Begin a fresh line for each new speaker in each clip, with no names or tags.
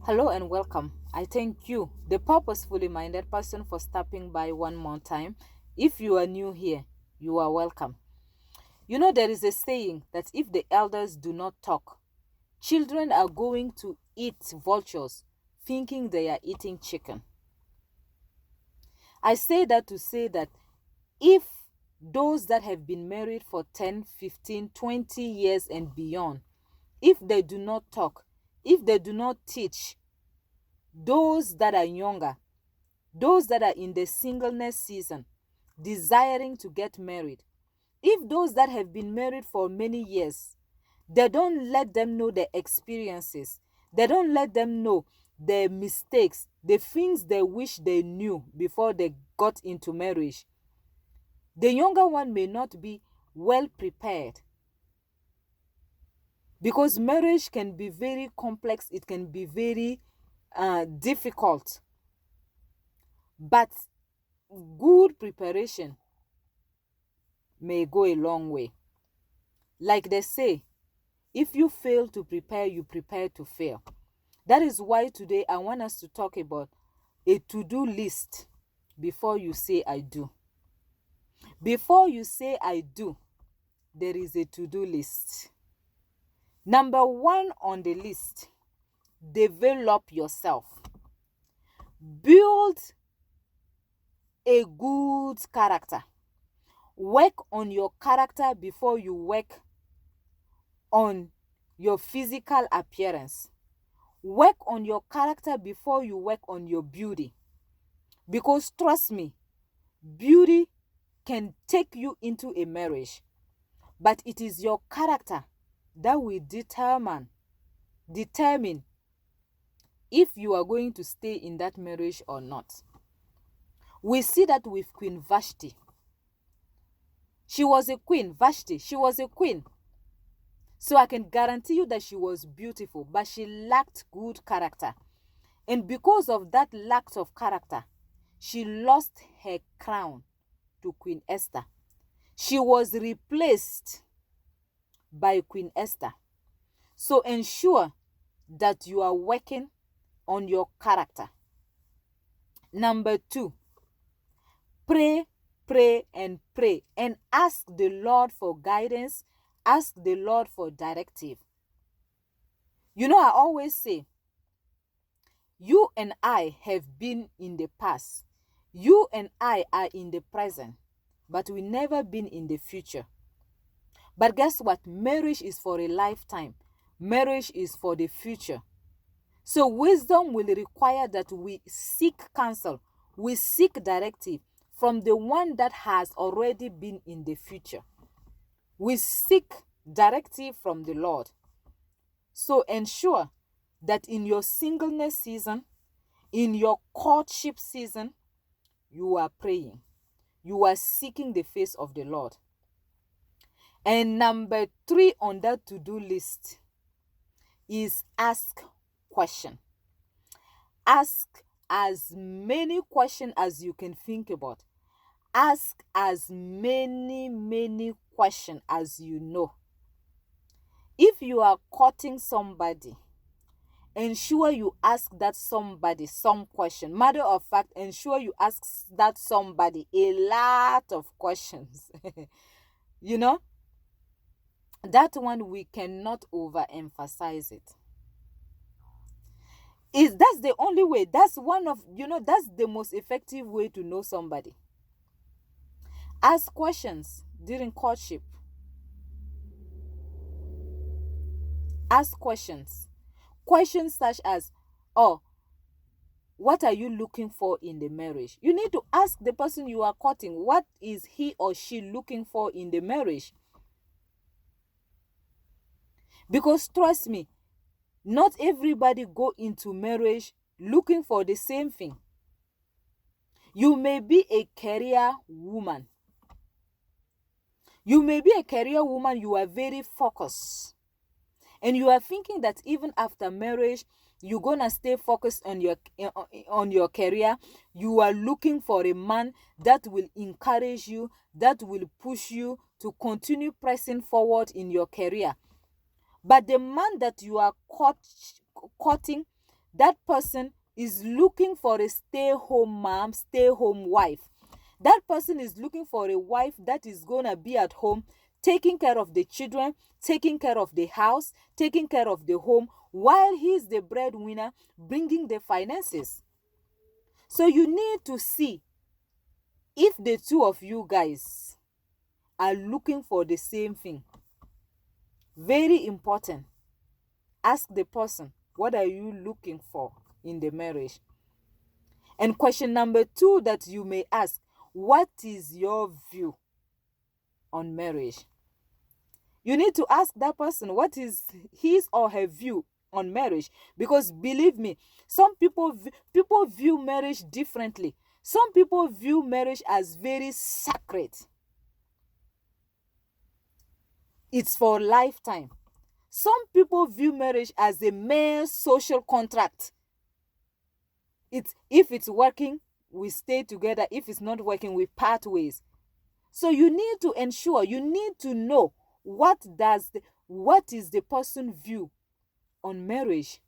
Hello and welcome. I thank you, the purposefully minded person, for stopping by one more time. If you are new here, you are welcome. You know, there is a saying that if the elders do not talk, children are going to eat vultures, thinking they are eating chicken. I say that to say that if those that have been married for 10, 15, 20 years and beyond, if they do not talk, if they do not teach those that are younger, those that are in the singleness season, desiring to get married, if those that have been married for many years, they don't let them know the experiences, they don't let them know the mistakes, the things they wish they knew before they got into marriage, the younger one may not be well prepared, because marriage can be very complex, it can be very difficult. But good preparation may go a long way. Like they say, if you fail to prepare, you prepare to fail. That is why today I want us to talk about a to-do list before you say I do. Before you say I do, there is a to-do list. Number one on the list, develop yourself. Build a good character. Work on your character before you work on your physical appearance. Work on your character before you work on your beauty. Because trust me, beauty can take you into a marriage, but it is your character that will determine if you are going to stay in that marriage or not. We see that with Queen Vashti. She was a queen. Vashti, she was a queen. So I can guarantee you that she was beautiful, but she lacked good character. And because of that lack of character, she lost her crown to Queen Esther. She was replaced by Queen Esther. So ensure that you are working on your character. Number two, pray, pray, and pray. And ask the Lord for guidance. Ask the Lord for directive. You know, I always say, you and I have been in the past. You and I are in the present, but we never been in the future. But guess what? Marriage is for a lifetime. Marriage is for the future. So wisdom will require that we seek counsel, we seek directive from the one that has already been in the future. We seek directive from the Lord. So ensure that in your singleness season, in your courtship season, you are praying. You are seeking the face of the Lord. And number three on that to-do list is ask question. Ask as many questions as you can think about. Ask as many questions as you know. If you are courting somebody, ensure you ask that somebody some question. Matter of fact, ensure you ask that somebody a lot of questions. You know, that one we cannot overemphasize it. That's the only way. That's one of, that's the most effective way to know somebody. Ask questions during courtship. Ask questions. Questions such as, oh, what are you looking for in the marriage? You need to ask the person you are courting, what is he or she looking for in the marriage? Because trust me, not everybody go into marriage looking for the same thing. You may be a career woman. You may be a career woman, you are very focused. And you are thinking that even after marriage, you're gonna stay focused on your career. You are looking for a man that will encourage you, that will push you to continue pressing forward in your career. But the man that you are courting that person is looking for a stay-home mom, stay-home wife. That person is looking for a wife that is going to be at home, taking care of the children, taking care of the house, taking care of the home, while he's the breadwinner, bringing the finances. So you need to see if the two of you guys are looking for the same thing. Very important. Ask the person, what are you looking for in the marriage? And question number 2 that you may ask, what is your view on marriage? You need to ask that person what is his or her view on marriage, because believe me, some people view marriage differently. Some people view marriage as very sacred. It's for a lifetime. Some people view marriage as a mere social contract. If it's working, we stay together. If it's not working, we part ways. So you need to ensure, you need to know what is the person's view on marriage.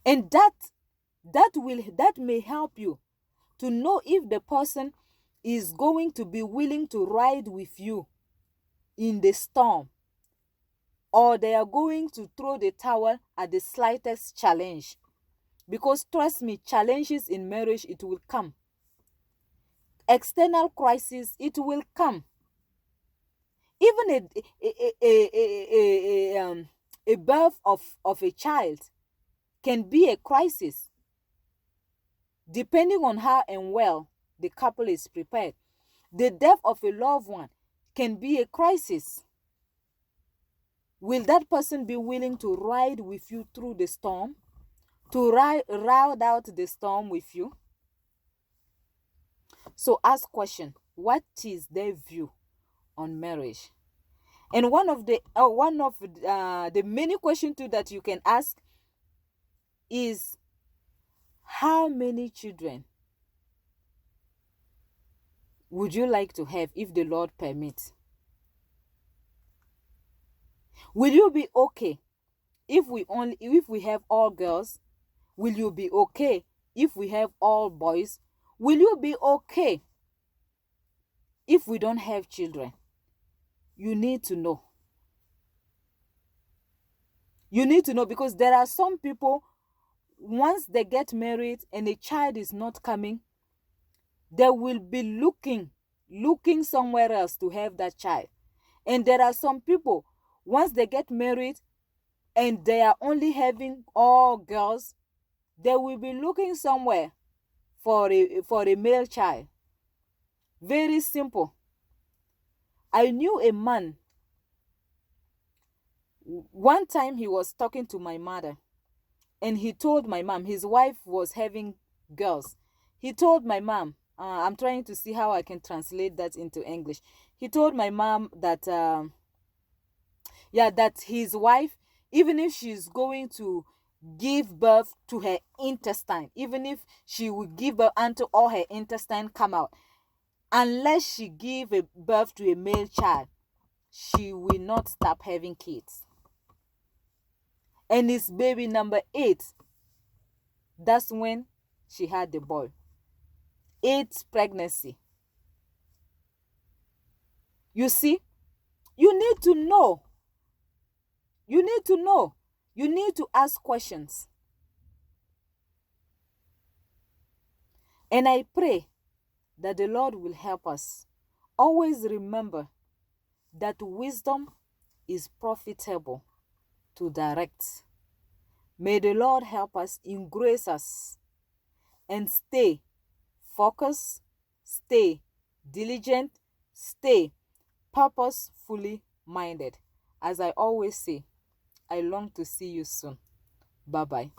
And that may help you to know if the person is going to be willing to ride with you in the storm, or they are going to throw the towel at the slightest challenge. Because trust me, challenges in marriage, it will come. External crisis, it will come. Even a birth of a child can be a crisis, depending on how and well the couple is prepared. The death of a loved one can be a crisis. Will that person be willing to ride with you through the storm? To ride out the storm with you? So ask question, what is their view on marriage? And one of the many questions too that you can ask is, how many children would you like to have if the Lord permits? Will you be okay if we have all girls? Will you be okay if we have all boys? Will you be okay if we don't have children? You need to know. You need to know, because there are some people, once they get married and a child is not coming, they will be looking somewhere else to have that child. And there are some people, once they get married and they are only having all girls, they will be looking somewhere for a male child. Very simple. I knew a man. One time he was talking to my mother, and he told my mom, his wife was having girls. He told my mom, I'm trying to see how I can translate that into English. He told my mom that that his wife, even if she's going to give birth to her intestine, even if she will give birth until all her intestine come out, unless she give a birth to a male child, she will not stop having kids. And it's baby number 8, that's when she had the boy. 8th pregnancy. You see, you need to know. You need to know. You need to ask questions. And I pray that the Lord will help us. Always remember that wisdom is profitable to direct. May the Lord help us, embrace us, and stay focused, stay diligent, stay purposefully minded. As I always say, I long to see you soon. Bye-bye.